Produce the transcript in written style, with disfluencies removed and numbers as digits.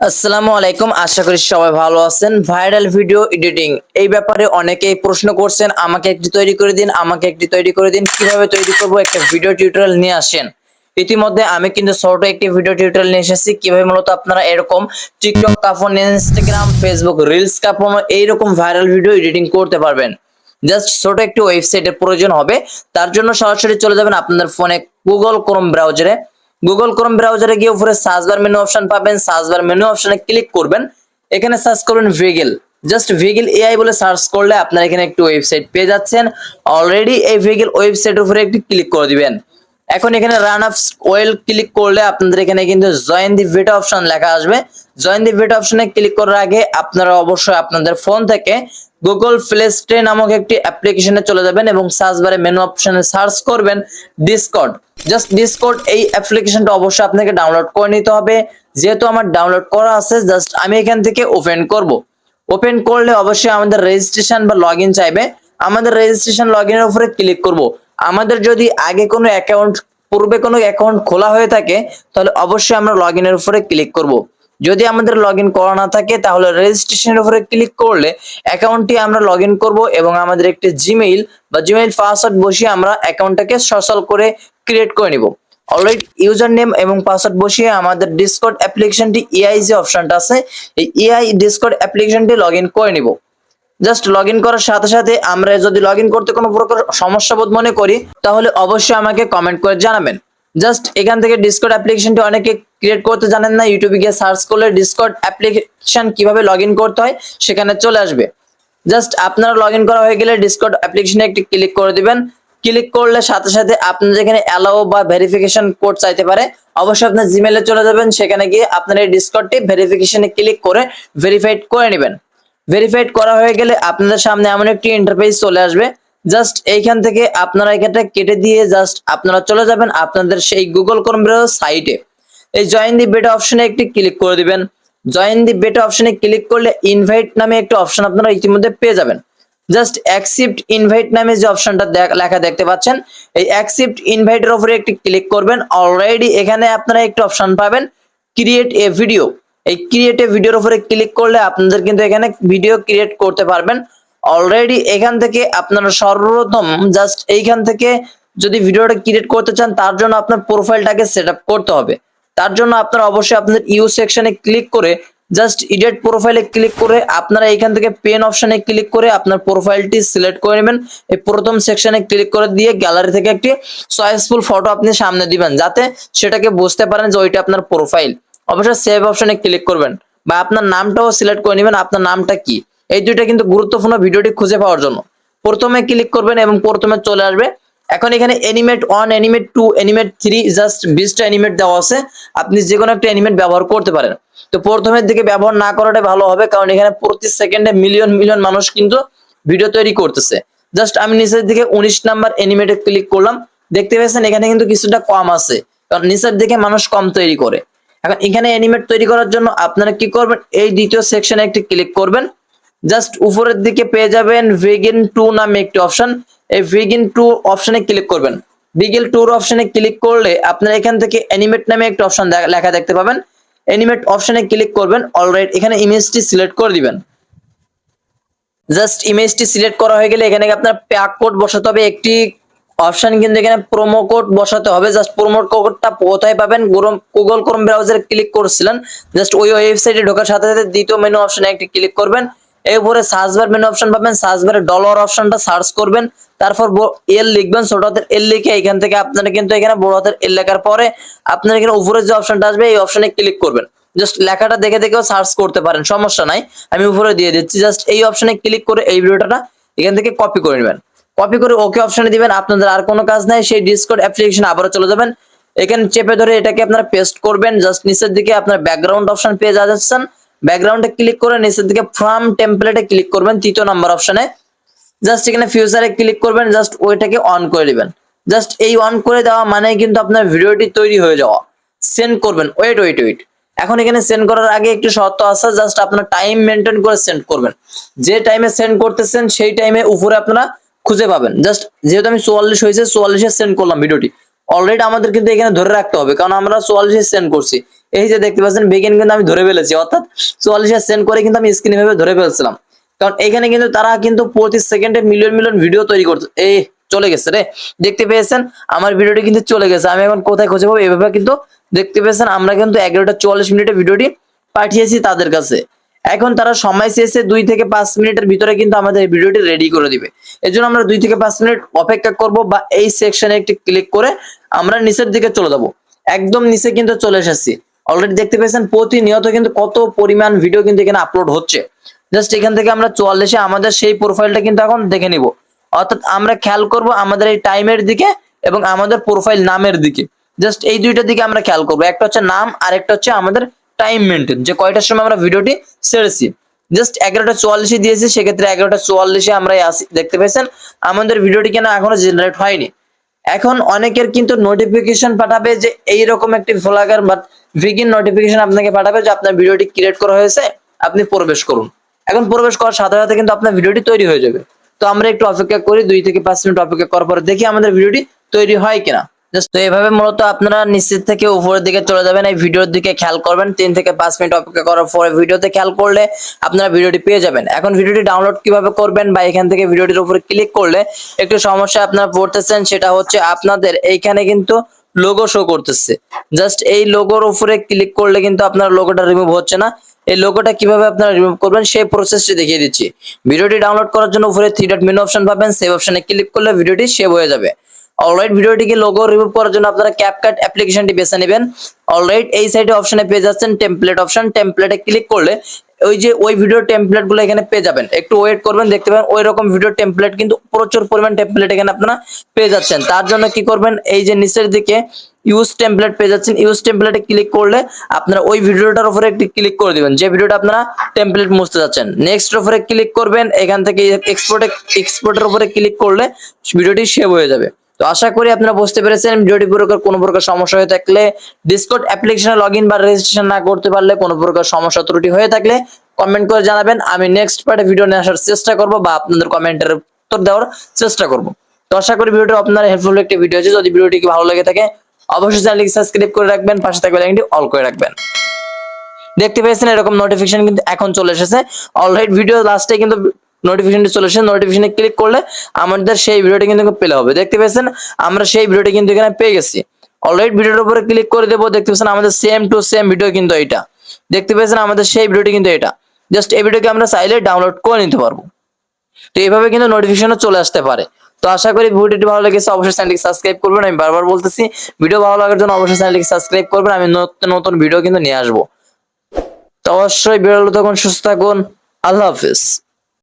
আসসালামু আলাইকুম, আশা করি সবাই ভালো আছেন। ভাইরাল ভিডিও এডিটিং এই ব্যাপারে অনেকেই প্রশ্ন করছেন, আমাকে একটি তৈরি করে দিন, আমাকে একটি তৈরি করে দিন। কিভাবে তৈরি করব একটা ভিডিও টিউটোরিয়াল নিয়ে আসেন। ইতিমধ্যে আমি কিন্তু ছোট একটি ভিডিও টিউটোরিয়াল নিয়ে এসেছি কিভাবে মূলত আপনারা এরকম টিকটক কাঁপানো, ইনস্টাগ্রাম, ফেসবুক রিলস কাঁপানো এইরকম ভাইরাল ভিডিও এডিটিং করতে পারবেন। জাস্ট ছোট একটি ওয়েবসাইটের প্রয়োজন হবে। তার জন্য সরাসরি চলে যাবেন আপনাদের ফোনে গুগল ক্রোম ব্রাউজারে। গুগল ক্রোম ব্রাউজারে গিয়ে উপরে সার্চ বার মেনু অপশন পাবেন, সার্চ বার মেনু অপশনে ক্লিক করবেন। এখানে সার্চ করবেন ভিগেল, জাস্ট ভিগেল এআই বলে সার্চ করলে আপনারা এখানে একটি ওয়েবসাইট পেয়ে যাচ্ছেন। অলরেডি এই ভিগেল ওয়েবসাইটের উপরে একটি ক্লিক করে দিবেন। এখন এখানে রান আপ ওয়েল ক্লিক করলে আপনাদের এখানে কিন্তু জয়েন দি বেটা অপশন লেখা আসবে। জয়েন দি বেটা অপশনে ক্লিক করার আগে আপনারা অবশ্যই আপনাদের ফোন থেকে গুগল প্লে স্টোর নামক একটি অ্যাপ্লিকেশনে চলে যাবেন এবং সার্চ বারে মেনু অপশনে সার্চ করবেন ডিসকর্ড। জাস্ট ডিসকর্ড এই অ্যাপ্লিকেশনটা অবশ্যই আপনাকে ডাউনলোড করে নিতে হবে। যেহেতু আমার ডাউনলোড করা আছে, জাস্ট আমি এখান থেকে ওপেন করব। ওপেন করলে অবশ্যই আমাদের রেজিস্ট্রেশন বা লগইন চাইবে। আমাদের রেজিস্ট্রেশন লগইনের উপরে ক্লিক করব। আমাদের যদি আগে কোনো অ্যাকাউন্ট, পূর্বে কোনো অ্যাকাউন্ট খোলা হয়ে থাকে তাহলে অবশ্যই আমরা লগইনের উপরে ক্লিক করব। যদি আমাদের লগইন করা না থাকে তাহলে রেজিস্ট্রেশনের উপরে ক্লিক করলে অ্যাকাউন্টটি আমরা লগইন করব এবং আমাদের একটি জিমেইল বা জিমেইল পাসওয়ার্ড বসিয়ে আমরা অ্যাকাউন্টটাকে সচল করে ক্রিয়েট করে নিব। অলরেডি ইউজার নেম এবং পাসওয়ার্ড বসিয়ে আমাদের ডিসকর্ড অ্যাপ্লিকেশনটি এআই যে অপশনটা আছে এই এআই ডিসকর্ড অ্যাপ্লিকেশনটি লগইন করে নিব। জাস্ট লগইন করার সাথে সাথে আমরা যদি লগইন করতে কোনো প্রকার সমস্যা বোধ মনে করি তাহলে অবশ্যই আমাকে কমেন্ট করে জানাবেন। জাস্ট এখান থেকে ডিসকর্ড অ্যাপ্লিকেশনটি অনেকে ক্রিয়েট করতে জানেন না, ইউটিউবে গিয়ে সার্চ করলে ডিসকর্ড অ্যাপ্লিকেশন কিভাবে লগইন করতে হয় সেখানে চলে আসবে। জাস্ট আপনারা লগইন করা হয়ে গেলে ডিসকর্ড অ্যাপ্লিকেশনে একটি ক্লিক করে দিবেন। ক্লিক করলে সাথে সাথে আপনাদের এখানে অ্যালাউ বা ভেরিফিকেশন কোড চাইতে পারে। অবশ্যই আপনার জিমেইলে চলে যাবেন, সেখানে গিয়ে আপনার এই ডিসকর্ডটি ভেরিফিকেশনে ক্লিক করে ভেরিফাইড করে নেবেন। ভেরিফাইড করা হয়ে গেলে আপনাদের সামনে এমন একটি ইন্টারফেস চলে আসবে। জাস্ট এইখান থেকে আপনারা এখানটা কেটে দিয়ে জাস্ট আপনারা চলে যাবেন আপনাদের সেই গুগল ক্রোম ব্রাউজার সাইটে। এই জয়েন দি বেটা অপশনে একটি ক্লিক করে দিবেন। জয়েন দি বেটা অপশনে ক্লিক করলে ইনভাইট নামে একটা অপশন আপনারা ইতিমধ্যে পেয়ে যাবেন। জাস্ট অ্যাকসেপ্ট ইনভাইট নামে যে অপশনটা লেখা দেখতে পাচ্ছেন, এই অ্যাকসেপ্ট ইনভাইটের উপরে একটি ক্লিক করবেন। অলরেডি এখানে আপনারা একটা অপশন পাবেন ক্রিয়েট এ ভিডিও। এই ক্রিয়েট এ ভিডিওর উপরে ক্লিক করলে আপনাদের কিন্তু এখানে ভিডিও ক্রিয়েট করতে পারবেন। অলরেডি এখান থেকে আপনারা সর্বপ্রথম জাস্ট এইখান থেকে যদি ভিডিওটা ক্রিয়েট করতে চান তার জন্য আপনার প্রোফাইলটাকে সেটআপ করতে হবে। তার জন্য আপনারা অবশ্যই আপনাদের ইউ সেকশনে ক্লিক করে জাস্ট এডিট প্রোফাইলে ক্লিক করে আপনারা এখান থেকে পেন অপশনে ক্লিক করে আপনার প্রোফাইলটি সিলেক্ট করে নেবেন। এই প্রথম সেকশনে ক্লিক করে দিয়ে গ্যালারি থেকে একটি চয়েসফুল ফটো আপনি সামনে দিবেন যাতে সেটাকে বুঝতে পারেন যে ওইটা আপনার প্রোফাইল। অবশ্যই সেভ অপশনে ক্লিক করবেন বা আপনার নামটাও সিলেক্ট করে নেবেন, আপনার নামটা কি। এই দুইটা কিন্তু গুরুত্বপূর্ণ ভিডিওটি খুঁজে পাওয়ার জন্য। প্রথমে ক্লিক করবেন এবং প্রথমে চলে আসবে। এখন এখানে অ্যানিমেট 1, অ্যানিমেট 2, অ্যানিমেট 3 জাস্ট 20টা অ্যানিমেট দেওয়া আছে। আপনি যে কোনো একটা অ্যানিমেট ব্যবহার করতে পারেন। তো প্রথমের দিকে ব্যবহার না করাটাই ভালো হবে, কারণ এখানে প্রতি সেকেন্ডে মিলিয়ন মিলিয়ন মানুষ কিন্তু ভিডিও তৈরি করতেছে। জাস্ট আমি নিচের দিকে 19 নাম্বার অ্যানিমেটে ক্লিক করলাম। দেখতে পাচ্ছেন এখানে কিন্তু কিছুটা কম আছে, কারণ নিচের দিকে মানুষ কম তৈরি করে। এখন এখানে অ্যানিমেট তৈরি করার জন্য আপনারা কি করবেন, এই দ্বিতীয় সেকশনে একটি ক্লিক করবেন। জাস্ট উপরের দিকে পেয়ে যাবেন ভিগেন 2 নামে একটি অপশন। এই ভিগেন 2 অপশনে ক্লিক করবেন। ভিগেন 2 অপশনে ক্লিক করলে আপনারা এখান থেকে অ্যানিমেট নামে একটা অপশন লেখা দেখতে পাবেন। অ্যানিমেট অপশনে ক্লিক করবেন। অলরাইট এখানে ইমেজটি সিলেক্ট করে দিবেন। জাস্ট ইমেজটি সিলেক্ট করা হয়ে গেলে এখানে আপনার প্যাক কোড বসাতে হবে। একটি অপশন কিন্তু এখানে প্রোমো কোড বসাতে হবে। জাস্ট প্রোমো কোডটা কোথায় পাবেন, গুগল ক্রোম ব্রাউজারে ক্লিক করছিলেন, জাস্ট ওই ওয়েবসাইটে ঢোকার সাথে সাথে দ্বিতীয় মেনু অপশনে একটি ক্লিক করবেন। এরপরে সার্চ বার মেনু অপশন পাবেন, সার্চ বারে ডলার অপশনটা সার্চ করবেন। তারপর এল লিখবেন, ছোট হাতের এল লিখে এখান থেকে আপনারা কিন্তু এখানে বড় হাতের এল লেখার পরে আপনারা এখানে উপরে যে অপশনটা আসবে এই অপশনে ক্লিক করবেন। জাস্ট লেখাটা দেখে দেখেও সার্চ করতে পারেন, সমস্যা নাই, আমি উপরে দিয়ে দিচ্ছি। জাস্ট এই অপশনে ক্লিক করে এই ভিডিওটা এখান থেকে কপি করে নেবেন। কপি করে ওকে অপশনে দিবেন। আপনাদের আর কোনো কাজ নাই, সেই ডিসকর্ড অ্যাপ্লিকেশন আবারও চলে যাবেন। এখানে চেপে ধরে এটাকে আপনারা পেস্ট করবেন। জাস্ট নিচের দিকে আপনার ব্যাকগ্রাউন্ড অপশন পেয়ে যাচ্ছেন। ব্যাকগ্রাউন্ডে ক্লিক করে নিচের দিকে ফ্রম টেমপ্লেটে ক্লিক করবেন, তৃতীয় নাম্বার অপশনে। জাস্ট এখানে ফিউচারে ক্লিক করবেন, জাস্ট ওইটাকে অন করে দিবেন। জাস্ট এই অন করে দেওয়া মানে কিন্তু আপনার ভিডিওটি তৈরি হয়ে যাওয়া। সেন্ড করবেন, ওয়েট ওয়েট ওয়েট। এখন এখানে সেন্ড করার আগে একটু শর্ত আছে, জাস্ট আপনার টাইম মেনটেন করে সেন্ড করবেন। যে টাইমে সেন্ড করতেছেন সেই টাইমে উপরে আপনারা খুঁজে পাবেন। জাস্ট যেহেতু আমি 44 হয়েছে, 44-এ সেন্ড করলাম ভিডিওটি। অলরেডি আমাদের কিন্তু এখানে ধরে রাখতে হবে, কারণ আমরা 44-এ সেন্ড করছি। এই যে দেখতে পাচ্ছেন বিগিন কিন্তু আমি ধরে ফেলেছি, অর্থাৎ 44 সেন্ড করে কিন্তু আমি স্ক্রিনে ভাবে ধরে ফেলছিলাম। কারণ এখানে কিন্তু তারা কিন্তু প্রতি সেকেন্ডে মিলিয়ন মিলিয়ন ভিডিও তৈরি করছে। এই চলে গেছে রে, দেখতে পেয়েছেন আমার ভিডিওটি কিন্তু চলে গেছে। আমি এখন কোথায় খুঁজে পাবো? এভাবে কিন্তু দেখতে পেয়েছেন আমরা কিন্তু 11:44 ভিডিওটি পাঠিয়েছি তাদের কাছে। এখন তারা সময় চেয়েছে 2 থেকে 5 মিনিটের ভিতরে কিন্তু আমাদের এই ভিডিওটি রেডি করে দিবে। এজন্য আমরা 2 থেকে 5 মিনিট অপেক্ষা করব, বা এই সেকশনে একটি ক্লিক করে আমরা নিচের দিকে চলে যাব। একদম নিচে কিন্তু চলে এসেছি। অলরেডি দেখতে পেয়েছেন প্রতিনিয়ত কিন্তু কত পরিমাণ ভিডিও কিন্তু এখানে আপলোড হচ্ছে। জাস্ট এখান থেকে আমরা 44 আমাদের সেই প্রোফাইলটা কিন্তু এখন দেখে নিব। অর্থাৎ আমরা খেয়াল করব আমাদের এই টাইমের দিকে এবং আমাদের প্রোফাইল নামের দিকে। জাস্ট এই দুইটার দিকে আমরা খেয়াল করব। একটা হচ্ছে নাম আর একটা হচ্ছে আমাদের টাইম মেনটেন, যে কয়টার সময় আমরা ভিডিওটি ছেড়েছি। জাস্ট 11:44 দিয়েছি, সেক্ষেত্রে 11:44 আমরা আসি। দেখতে পেয়েছেন আমাদের ভিডিওটি কেন এখনো জেনারেট হয়নি। এখন অনেকের কিন্তু নোটিফিকেশন পাঠাবে যে এইরকম একটি ফ্লাগার বা ভিগিন নোটিফিকেশন আপনাকে পাঠাবে যে আপনার ভিডিওটি ক্রিয়েট করা হয়েছে, আপনি প্রবেশ করুন। এখন প্রবেশ করার সাথে সাথে কিন্তু আপনার ভিডিওটি তৈরি হয়ে যাবে। তো আমরা একটু অপেক্ষা করি, 2 থেকে 5 মিনিট অপেক্ষা করার পরে দেখি আমাদের ভিডিওটি তৈরি হয় কিনা। জাস্ট তো এইভাবে মূলত আপনারা নিচের থেকে উপরের দিকে চলে যাবেন, এই ভিডিওর দিকে খেয়াল করবেন। 3 থেকে 5 মিনিট অপেক্ষা করার পরে ভিডিওতে খেয়াল করলে আপনারা ভিডিওটি পেয়ে যাবেন। এখন ভিডিওটি ডাউনলোড কিভাবে করবেন বা এখান থেকে ভিডিওটির উপরে ক্লিক করলে একটু সমস্যা আপনারা পড়তেছেন, সেটা হচ্ছে আপনাদের এইখানে কিন্তু লোগো শো করতেছে। জাস্ট এই লোগোর উপরে ক্লিক করলে কিন্তু আপনার লোগোটা রিমুভ হচ্ছে না। এই লোগোটা কিভাবে আপনারা রিমুভ করবেন সেই প্রসেসটি দেখিয়ে দিচ্ছি। ভিডিওটি ডাউনলোড করার জন্য উপরে 3 ডট মেনু অপশন পাবেন, সেভ অপশনে ক্লিক করলে ভিডিওটি সেভ হয়ে যাবে। অলরাইট, ভিডিওটিকে লোগো রিমুভ করার জন্য আপনারা ক্যাপকাট অ্যাপ্লিকেশনটি বেছে নেবেন। অলরাইট, এই সাইডে অপশনে পেয়ে যাচ্ছেন টেমপ্লেট অপশন। টেমপ্লেটে ক্লিক করলে ওই যে ওই ভিডিও টেমপ্লেট গুলো এখানে পেয়ে যাবেন। একটু ওয়েট করবেন, দেখতে পাবেন ওই রকম ভিডিও টেমপ্লেট কিন্তু প্রচুর পরিমাণ টেমপ্লেট এখানে আপনারা পেয়ে যাচ্ছেন। তার জন্য কি করবেন, এই যে নিচের দিকে ইউজ টেমপ্লেট পেয়ে যাচ্ছেন, ইউজ টেমপ্লেটে ক্লিক করলে আপনারা ওই ভিডিওটার উপরে একটি ক্লিক করে দিবেন যে ভিডিওটা আপনারা টেমপ্লেট মুছতে যাচ্ছেন। নেক্সট উপরে ক্লিক করবেন, এখান থেকে এক্সপোর্টের উপরে ক্লিক করলে ভিডিওটি সেভ হয়ে যাবে। তো আশা করি আপনারা বুঝতে পেরেছেন। ভিডিওটি কোনো প্রকার সমস্যা হয়ে থাকলে, ডিসকর্ড অ্যাপ্লিকেশনে লগইন বা রেজিস্ট্রেশন না করতে পারলে, কোনো প্রকার সমস্যা ত্রুটি হয়ে থাকলে কমেন্ট করে জানাবেন। আমি নেক্সট পার্টে ভিডিও নিয়ে আসার চেষ্টা করব বা আপনাদের কমেন্টের উত্তর দেওয়ার চেষ্টা করব। তো আশা করি ভিডিওটি আপনার হেল্পফুল একটি ভিডিও আছে। যদি ভিডিওটি ভালো লেগে থাকে অবশ্যই চ্যানেলটি সাবস্ক্রাইব করে রাখবেন, পাশে থাকা বেল আইকনটি অল করে রাখবেন। দেখতে পেয়েছেন এরকম নোটিফিকেশন কিন্তু এখন চলে এসেছে। অলরাইট, ভিডিও লাস্টে কিন্তু নোটিফিকেশনটি চলে এসেছে। নোটিফিকেশনে ক্লিক করলে আমাদের সেই ভিডিওটি কিন্তু পেলে হবে। দেখতে পেয়েছেন আমরা সেই ভিডিওটি কিন্তু এখানে পেয়ে গেছি। অলরাইট, ভিডিওর উপরে ক্লিক করে দেবো। দেখতে পাচ্ছেন আমাদের সেম টু সেম ভিডিও কিন্তু এটা। দেখতে পেয়েছেন আমাদের সেই ভিডিওটি কিন্তু এটা। জাস্ট এই ভিডিওকে আমরা চাইলে ডাউনলোড করে নিতে পারবো। তো এইভাবে কিন্তু নোটিফিকেশনও চলে আসতে পারে। তো আশা করি ভিডিওটি ভালো লেগেছে, অবশ্যই চ্যানেলটি সাবস্ক্রাইব করবেন। আমি বারবার বলতেছি, ভিডিও ভালো লাগার জন্য অবশ্যই চ্যানেলটি সাবস্ক্রাইব করবেন। আমি নতুন নতুন ভিডিও কিন্তু নিয়ে আসবো। তো অবশ্যই বেরোলো, তখন সুস্থ থাকুন। আল্লাহ হাফিজ।